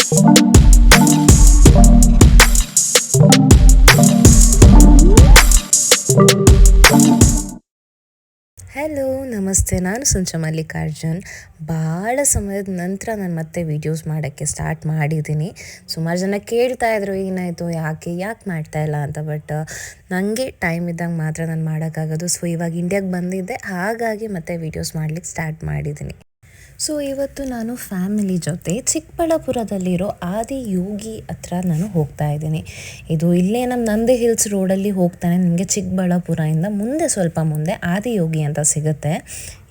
Hello ನಮಸ್ತೆ, ನಾನು ಸುಂಚ ಮಲ್ಲಿಕಾರ್ಜುನ್. ಭಾಳ ಸಮಯದ ನಂತರ ನಾನು ಮತ್ತೆ ವೀಡಿಯೋಸ್ ಮಾಡೋಕ್ಕೆ ಸ್ಟಾರ್ಟ್ ಮಾಡಿದ್ದೀನಿ. ಸುಮಾರು ಜನ ಕೇಳ್ತಾ ಇದ್ರು ಏನಾಯಿತು, ಯಾಕೆ ಮಾಡ್ತಾ ಇಲ್ಲ ಅಂತ. ಬಟ್ ನನಗೆ ಟೈಮ್ ಇದ್ದಾಗ ಮಾತ್ರ ನಾನು ಮಾಡೋಕ್ಕಾಗೋದು. ಸೊ ಇವಾಗ ಇಂಡಿಯಾಗೆ ಬಂದಿದ್ದೆ, ಹಾಗಾಗಿ ಮತ್ತೆ ವೀಡಿಯೋಸ್ ಮಾಡಲಿಕ್ಕೆ ಸ್ಟಾರ್ಟ್ ಮಾಡಿದ್ದೀನಿ. ಸೊ ಇವತ್ತು ನಾನು ಫ್ಯಾಮಿಲಿ ಜೊತೆ ಚಿಕ್ಕಬಳ್ಳಾಪುರದಲ್ಲಿರೋ ಆದಿಯೋಗಿ ಹತ್ರ ನಾನು ಹೋಗ್ತಾ ಇದ್ದೀನಿ. ಇದು ಇಲ್ಲೇ ನಮ್ಮ ನಂದಿ ಹಿಲ್ಸ್ ರೋಡಲ್ಲಿ ಹೋಗ್ತಾನೆ ನಿಮಗೆ ಚಿಕ್ಕಬಳ್ಳಾಪುರದಿಂದ ಮುಂದೆ ಸ್ವಲ್ಪ ಮುಂದೆ ಆದಿಯೋಗಿ ಅಂತ ಸಿಗುತ್ತೆ.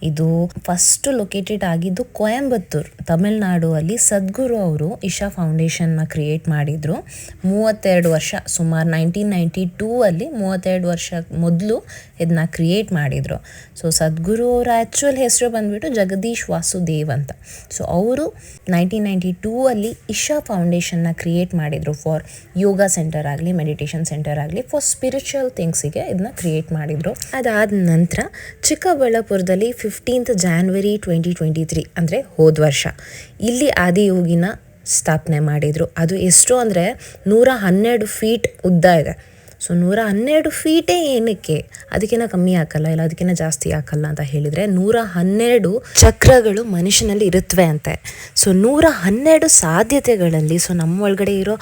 ಇದು ಫಸ್ಟ್ ಲೊಕೇಟೆಡ್ ಆಗಿದ್ದು ಕೊಯಂಬತ್ತೂರು, ತಮಿಳ್ನಾಡು ಅಲ್ಲಿ. ಸದ್ಗುರು ಅವರು ಇಶಾ ಫೌಂಡೇಶನ್ನ ಕ್ರಿಯೇಟ್ ಮಾಡಿದರು 32 ವರ್ಷ, ಸುಮಾರು 1992 ಅಲ್ಲಿ 32 ವರ್ಷ ಮೊದಲು ಇದನ್ನ ಕ್ರಿಯೇಟ್ ಮಾಡಿದರು. ಸೊ ಸದ್ಗುರು ಅವರ ಆ್ಯಕ್ಚುಯಲ್ ಹೆಸರು ಬಂದುಬಿಟ್ಟು ಜಗದೀಶ್ ವಾಸುದೇವ್ ಅಂತ. ಸೊ ಅವರು 1992 ಅಲ್ಲಿ ಇಶಾ ಫೌಂಡೇಶನ್ನ ಕ್ರಿಯೇಟ್ ಮಾಡಿದರು ಫಾರ್ ಯೋಗ ಸೆಂಟರ್ ಆಗಲಿ, ಮೆಡಿಟೇಷನ್ ಸೆಂಟರ್ ಆಗಲಿ, ಫಾರ್ ಸ್ಪಿರಿಚುವಲ್ ಥಿಂಗ್ಸಿಗೆ ಇದನ್ನ ಕ್ರಿಯೇಟ್ ಮಾಡಿದರು. ಅದಾದ ನಂತರ ಚಿಕ್ಕಬಳ್ಳಾಪುರದಲ್ಲಿ 15th January 2023 ಅಂದರೆ ಹೋದ ವರ್ಷ ಇಲ್ಲಿ ಆದಿಯೋಗಿನ ಸ್ಥಾಪನೆ ಮಾಡಿದರು. ಅದು ಎಷ್ಟು ಅಂದರೆ 112 ಫೀಟ್ ಉದ್ದ ಇದೆ. ಸೊ 112 ಫೀಟೇ ಏನಕ್ಕೆ, ಅದಕ್ಕಿಂತ ಕಮ್ಮಿ ಹಾಕಲ್ಲ, ಇಲ್ಲ ಅದಕ್ಕಿಂತ ಜಾಸ್ತಿ ಹಾಕಲ್ಲ ಅಂತ ಹೇಳಿದರೆ 112 ಚಕ್ರಗಳು ಮನುಷ್ಯನಲ್ಲಿ ಇರುತ್ತವೆ ಅಂತೆ. ಸೊ 112 ಸಾಧ್ಯತೆಗಳಲ್ಲಿ ಸೊ ನಮ್ಮ ಒಳಗಡೆ ಇರೋ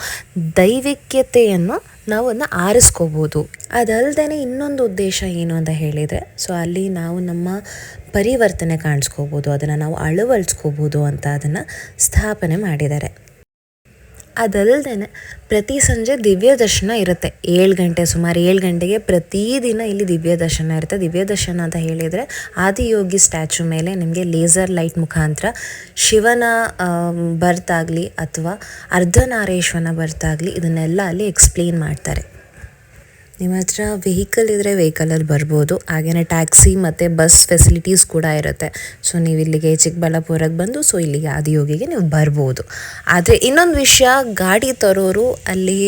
ದೈವಿಕತೆಯನ್ನು ನಾವು ಅದನ್ನ ಆರಿಸ್ಕೋಬೋದು. ಅದಲ್ಲದೆ ಇನ್ನೊಂದು ಉದ್ದೇಶ ಏನು ಅಂತ ಹೇಳಿದರೆ, ಸೊ ಅಲ್ಲಿ ನಾವು ನಮ್ಮ ಪರಿವರ್ತನೆ ಕಾಣಿಸ್ಕೋಬೋದು, ಅದನ್ನು ನಾವು ಅಳವಡಿಸ್ಕೋಬೋದು ಅಂತ ಅದನ್ನು ಸ್ಥಾಪನೆ ಮಾಡಿದ್ದಾರೆ. ಅದಲ್ಲದೆ ಪ್ರತಿ ಸಂಜೆ ದಿವ್ಯ ದರ್ಶನ ಇರುತ್ತೆ 7 ಗಂಟೆ, ಸುಮಾರು 7 ಗಂಟೆಗೆ ಪ್ರತಿದಿನ ಇಲ್ಲಿ ದಿವ್ಯ ದರ್ಶನ ಇರುತ್ತೆ. ದಿವ್ಯ ದರ್ಶನ ಅಂತ ಹೇಳಿದರೆ ಆದಿಯೋಗಿ ಸ್ಟ್ಯಾಚು ಮೇಲೆ ನಿಮಗೆ ಲೇಸರ್ ಲೈಟ್ ಮುಖಾಂತರ ಶಿವನ ಬರ್ತಾಗಲಿ ಅಥವಾ ಅರ್ಧನಾರೀಶ್ವರನ ಬರ್ತಾಗಲಿ ಇದನ್ನೆಲ್ಲ ಅಲ್ಲಿ ಎಕ್ಸ್ಪ್ಲೇನ್ ಮಾಡ್ತಾರೆ. ನಿಮ್ಮ ಹತ್ರ ವೆಹಿಕಲ್ ಇದ್ದರೆ ವೆಹಿಕಲಲ್ಲಿ ಬರ್ಬೋದು. ಹಾಗೆಯೇ ಟ್ಯಾಕ್ಸಿ ಮತ್ತು ಬಸ್ ಫೆಸಿಲಿಟೀಸ್ ಕೂಡ ಇರುತ್ತೆ. ಸೊ ನೀವು ಇಲ್ಲಿಗೆ ಚಿಕ್ಕಬಳ್ಳಾಪುರಕ್ಕೆ ಬಂದು ಸೊ ಇಲ್ಲಿಗೆ ಆದಿಯೋಗಿಗೆ ನೀವು ಬರ್ಬೋದು. ಆದರೆ ಇನ್ನೊಂದು ವಿಷಯ, ಗಾಡಿ ತರೋರು ಅಲ್ಲಿ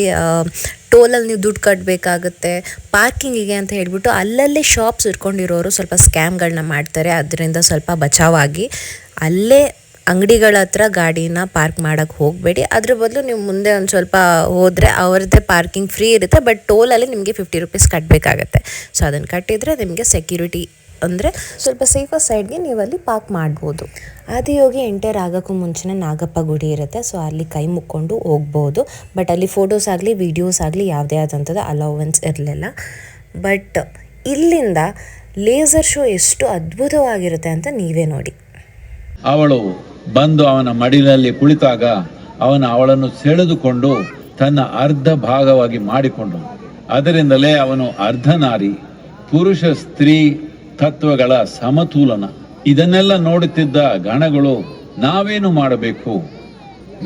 ಟೋಲಲ್ಲಿ ನೀವು ದುಡ್ಡು ಕಟ್ಟಬೇಕಾಗುತ್ತೆ ಪಾರ್ಕಿಂಗಿಗೆ ಅಂತ ಹೇಳ್ಬಿಟ್ಟು ಅಲ್ಲಲ್ಲೇ ಶಾಪ್ಸ್ ಇಟ್ಕೊಂಡಿರೋರು ಸ್ವಲ್ಪ ಸ್ಕ್ಯಾಮ್ಗಳನ್ನ ಮಾಡ್ತಾರೆ. ಅದರಿಂದ ಸ್ವಲ್ಪ ಬಚಾವಾಗಿ ಅಲ್ಲೇ ಅಂಗಡಿಗಳ ಹತ್ರ ಗಾಡಿನ ಪಾರ್ಕ್ ಮಾಡೋಕ್ಕೆ ಹೋಗಬೇಡಿ. ಅದ್ರ ಬದಲು ನೀವು ಮುಂದೆ ಒಂದು ಸ್ವಲ್ಪ ಹೋದರೆ ಅವ್ರದ್ದೇ ಪಾರ್ಕಿಂಗ್ ಫ್ರೀ ಇರುತ್ತೆ. ಬಟ್ ಟೋಲಲ್ಲಿ ನಿಮಗೆ 50 ರೂಪೀಸ್ ಕಟ್ಟಬೇಕಾಗತ್ತೆ. ಸೊ ಅದನ್ನು ಕಟ್ಟಿದರೆ ನಿಮಗೆ ಸೆಕ್ಯೂರಿಟಿ ಅಂದರೆ ಸ್ವಲ್ಪ ಸೇಫರ್ ಸೈಡ್ಗೆ ನೀವಲ್ಲಿ ಪಾರ್ಕ್ ಮಾಡ್ಬೋದು. ಆದಿಯೋಗಿ ಎಂಟರ್ ಆಗೋಕ್ಕೂ ಮುಂಚೆನೇ ನಾಗಪ್ಪ ಗುಡಿ ಇರುತ್ತೆ. ಸೊ ಅಲ್ಲಿ ಕೈ ಮುಕ್ಕೊಂಡು ಹೋಗ್ಬೋದು. ಬಟ್ ಅಲ್ಲಿ ಫೋಟೋಸ್ ಆಗಲಿ ವೀಡಿಯೋಸ್ ಆಗಲಿ ಯಾವುದೇ ಆದಂಥದ್ದು ಅಲೌವೆನ್ಸ್ ಇರಲಿಲ್ಲ. ಬಟ್ ಇಲ್ಲಿಂದ ಲೇಸರ್ ಶೋ ಎಷ್ಟು ಅದ್ಭುತವಾಗಿರುತ್ತೆ ಅಂತ ನೀವೇ ನೋಡಿ. ಅವಳು ಬಂದು ಅವನ ಮಡಿಲಲ್ಲಿ ಕುಳಿತಾಗ ಅವಳನ್ನು ಸೆಳೆದುಕೊಂಡು ತನ್ನ ಅರ್ಧ ಭಾಗವಾಗಿ ಮಾಡಿಕೊಂಡನು. ಅದರಿಂದಲೇ ಅವನು ಅರ್ಧನಾರಿ, ಪುರುಷ ಸ್ತ್ರೀ ತತ್ವಗಳ ಸಮತೋಲನ. ಇದನ್ನೆಲ್ಲ ನೋಡುತ್ತಿದ್ದ ಗಣಗಳು ನಾವೇನು ಮಾಡಬೇಕು,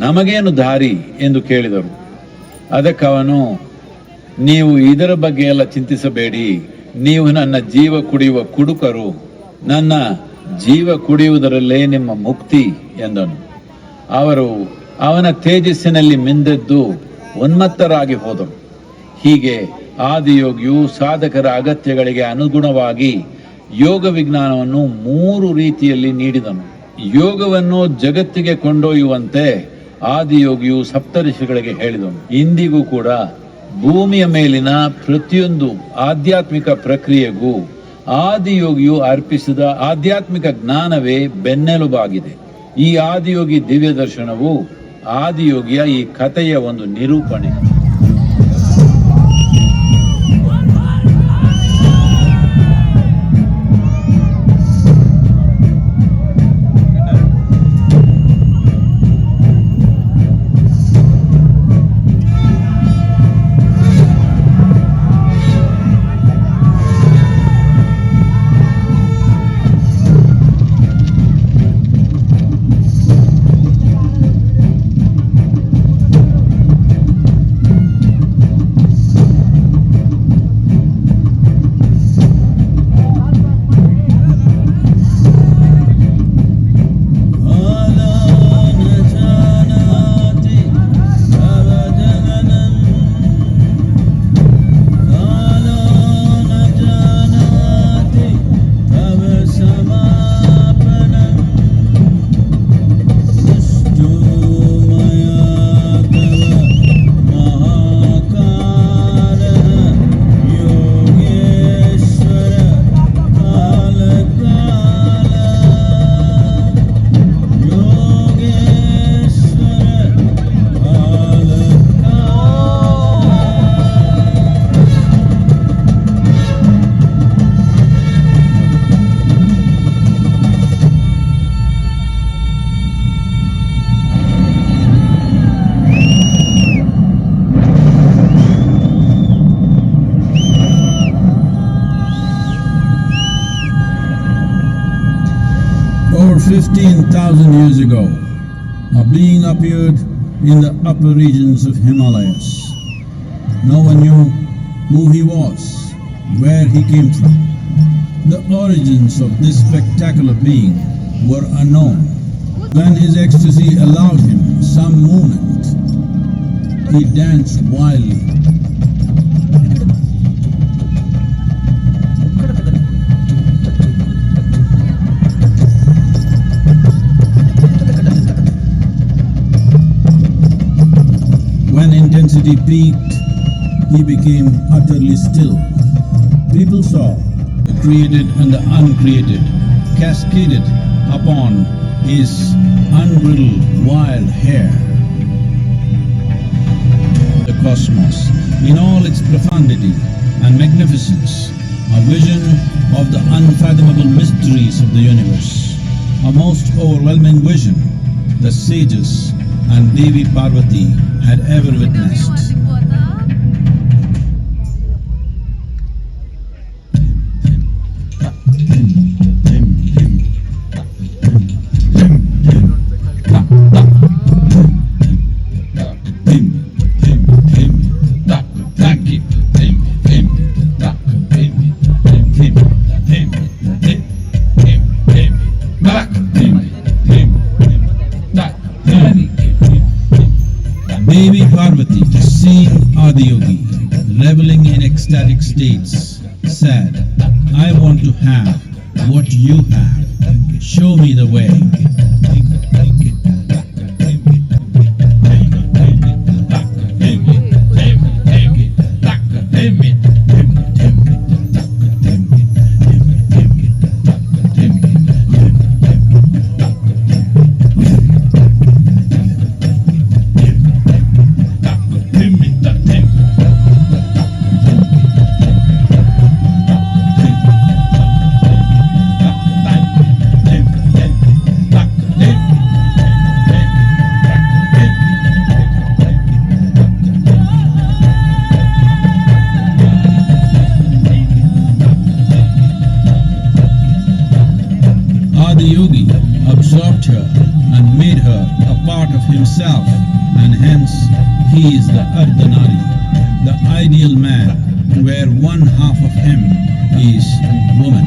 ನಮಗೇನು ದಾರಿ ಎಂದು ಕೇಳಿದರು. ಅದಕ್ಕವನು, ನೀವು ಇದರ ಬಗ್ಗೆ ಎಲ್ಲ ಚಿಂತಿಸಬೇಡಿ, ನೀವು ನನ್ನ ಜೀವ ಕುಡಿಯುವ ಕುಡುಕರು, ನನ್ನ ಜೀವ ಕುಡಿಯುವುದರಲ್ಲೇ ನಿಮ್ಮ ಮುಕ್ತಿ ಎಂದನು. ಅವರು ಅವನ ತೇಜಸ್ಸಿನಲ್ಲಿ ಮಿಂದೆದ್ದು ಉನ್ಮತ್ತರಾಗಿ ಹೋದರು. ಹೀಗೆ ಆದಿಯೋಗಿಯು ಸಾಧಕರ ಅಗತ್ಯಗಳಿಗೆ ಅನುಗುಣವಾಗಿ ಯೋಗ ವಿಜ್ಞಾನವನ್ನು 3 ರೀತಿಯಲ್ಲಿ ನೀಡಿದನು. ಯೋಗವನ್ನು ಜಗತ್ತಿಗೆ ಕೊಂಡೊಯ್ಯುವಂತೆ ಆದಿಯೋಗಿಯು ಸಪ್ತಋಷಿಗಳಿಗೆ ಹೇಳಿದನು. ಇಂದಿಗೂ ಕೂಡ ಭೂಮಿಯ ಮೇಲಿನ ಪ್ರತಿಯೊಂದು ಆಧ್ಯಾತ್ಮಿಕ ಪ್ರಕ್ರಿಯೆಗೂ ಆದಿಯೋಗಿಯು ಅರ್ಪಿಸಿದ ಆಧ್ಯಾತ್ಮಿಕ ಜ್ಞಾನವೇ ಬೆನ್ನೆಲುಬಾಗಿದೆ. ಈ ಆದಿಯೋಗಿ ದಿವ್ಯ ದರ್ಶನವು ಆದಿಯೋಗಿಯ ಈ ಕಥೆಯ ಒಂದು ನಿರೂಪಣೆ. 1,000 years ago, a being appeared in the upper regions of Himalayas. No one knew who he was, where he came from. The origins of this spectacular being were unknown. When his ecstasy allowed him some movement, he danced wildly. When intensity peaked, he became utterly still. People saw the created and the uncreated cascaded upon his unbridled wild hair. The cosmos, in all its profundity and magnificence, a vision of the unfathomable mysteries of the universe, a most overwhelming vision the sages and Devi Parvati had ever witnessed. Devi Parvati, seeing Adiyogi reveling in ecstatic states, said, "I want to have what you have. Show me the way." Adiyogi absorbed her and made her a part of himself, and hence he is the Ardhanari, the ideal man, where one half of him is woman.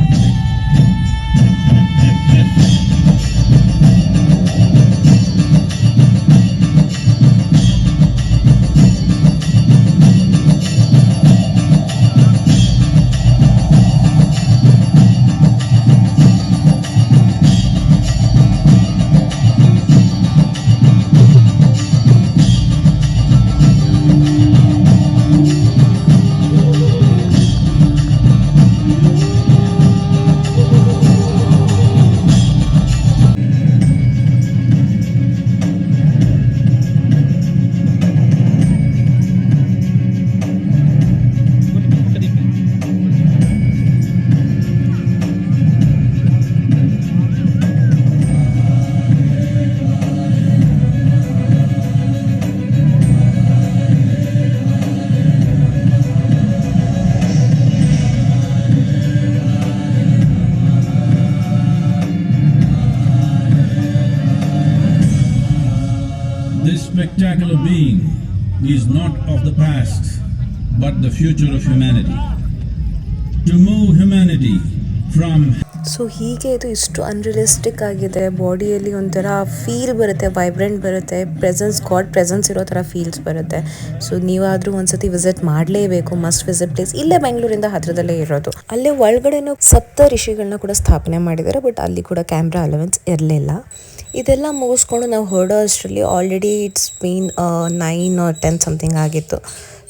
This spectacular being is not of the past, but the future of humanity. To move humanity from so ಹೀಗೆ ಇದು ಇಷ್ಟು unrealistic ಆಗಿದೆ. ಬಾಡಿಯಲ್ಲಿ ಒಂಥರ feel ಬರುತ್ತೆ, vibrant ಬರುತ್ತೆ, god presence ಇರೋ ಥರ ಫೀಲ್ಸ್ ಬರುತ್ತೆ. ಸೊ ನೀವಾದರೂ ಒಂದ್ಸತಿ ವಿಸಿಟ್ ಮಾಡಲೇಬೇಕು, ಮಸ್ಟ್ ವಿಸಿಟ್ ಪ್ಲೇಸ್. ಇಲ್ಲೇ ಬೆಂಗಳೂರಿಂದ ಹತ್ರದಲ್ಲೇ ಇರೋದು. ಅಲ್ಲೇ ಒಳಗಡೆನೂ ಸಪ್ತ ಋಷಿಗಳನ್ನ ಕೂಡ ಸ್ಥಾಪನೆ ಮಾಡಿದ್ದಾರೆ, ಬಟ್ ಅಲ್ಲಿ ಕೂಡ ಕ್ಯಾಮ್ರಾ ಅಲವೆನ್ಸ್ ಇರಲಿಲ್ಲ. ಇದೆಲ್ಲ ಮುಗಿಸ್ಕೊಂಡು ನಾವು ಹೊರಡೋ ಅಷ್ಟರಲ್ಲಿ already it's been 9 or 10 something ಆಗಿತ್ತು.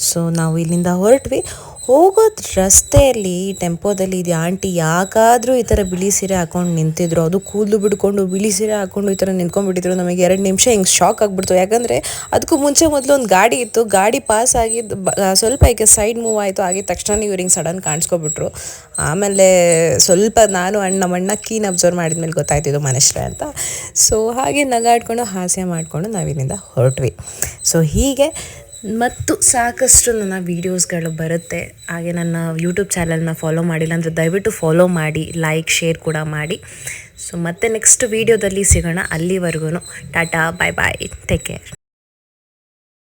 ಸೊ ನಾವು ಇಲ್ಲಿಂದ ಹೊರಟ್ವಿ. ಹೋಗೋದು ರಸ್ತೆಯಲ್ಲಿ ಟೆಂಪೋದಲ್ಲಿ ಇದು ಆಂಟಿ ಯಾಕಾದರೂ ಈ ಥರ ಬಿಳಿ ಸೀರೆ ಹಾಕೊಂಡು ನಿಂತಿದ್ರು, ಅದು ಕೂದಲು ಬಿಡ್ಕೊಂಡು ಬಿಳಿ ಸೀರೆ ಹಾಕ್ಕೊಂಡು ಈ ಥರ ನಿಂತ್ಕೊಂಡ್ಬಿಟ್ಟಿದ್ರು. ನಮಗೆ 2 ನಿಮಿಷ ಹಿಂಗೆ ಶಾಕ್ ಆಗಿಬಿಡ್ತು. ಯಾಕಂದರೆ ಅದಕ್ಕೂ ಮುಂಚೆ ಮೊದಲು ಒಂದು ಗಾಡಿ ಇತ್ತು, ಗಾಡಿ ಪಾಸ್ ಆಗಿದ್ದು ಸ್ವಲ್ಪ ಈಗ ಸೈಡ್ ಮೂವ್ ಆಯಿತು. ಆಗಿದ ತಕ್ಷಣ ಇವ್ರು ಹಿಂಗೆ ಸಡನ್ ಕಾಣಿಸ್ಕೊಬಿಟ್ರು. ಆಮೇಲೆ ಸ್ವಲ್ಪ ನಾನು ನಮ್ಮ ಅಣ್ಣ ಕೀನ್ ಅಬ್ಸರ್ವ್ ಮಾಡಿದ್ಮೇಲೆ ಗೊತ್ತಾಯ್ತಿದ್ದು ಮನುಷ್ಯರೇ ಅಂತ. ಸೊ ಹಾಗೆ ನಗಾಡ್ಕೊಂಡು ಹಾಸ್ಯ ಮಾಡಿಕೊಂಡು ನಾವಿಲ್ಲಿಂದ ಹೊರಟ್ವಿ. ಸೊ ಹೀಗೆ ಮತ್ತು ಸಾಕಷ್ಟು ನನ್ನ ವೀಡಿಯೋಸ್ಗಳು ಬರುತ್ತೆ. ಹಾಗೆ ನನ್ನ ಯೂಟ್ಯೂಬ್ ಚಾನಲ್ನ ಫಾಲೋ ಮಾಡಿಲ್ಲ ಅಂದರೆ ದಯವಿಟ್ಟು ಫಾಲೋ ಮಾಡಿ, ಲೈಕ್ ಶೇರ್ ಕೂಡ ಮಾಡಿ. ಸೊ ಮತ್ತೆ ನೆಕ್ಸ್ಟ್ ವೀಡಿಯೋದಲ್ಲಿ ಸಿಗೋಣ. ಅಲ್ಲಿವರೆಗೂ ಟಾಟಾ, ಬಾಯ್ ಬಾಯ್, ಟೇಕ್ ಕೇರ್.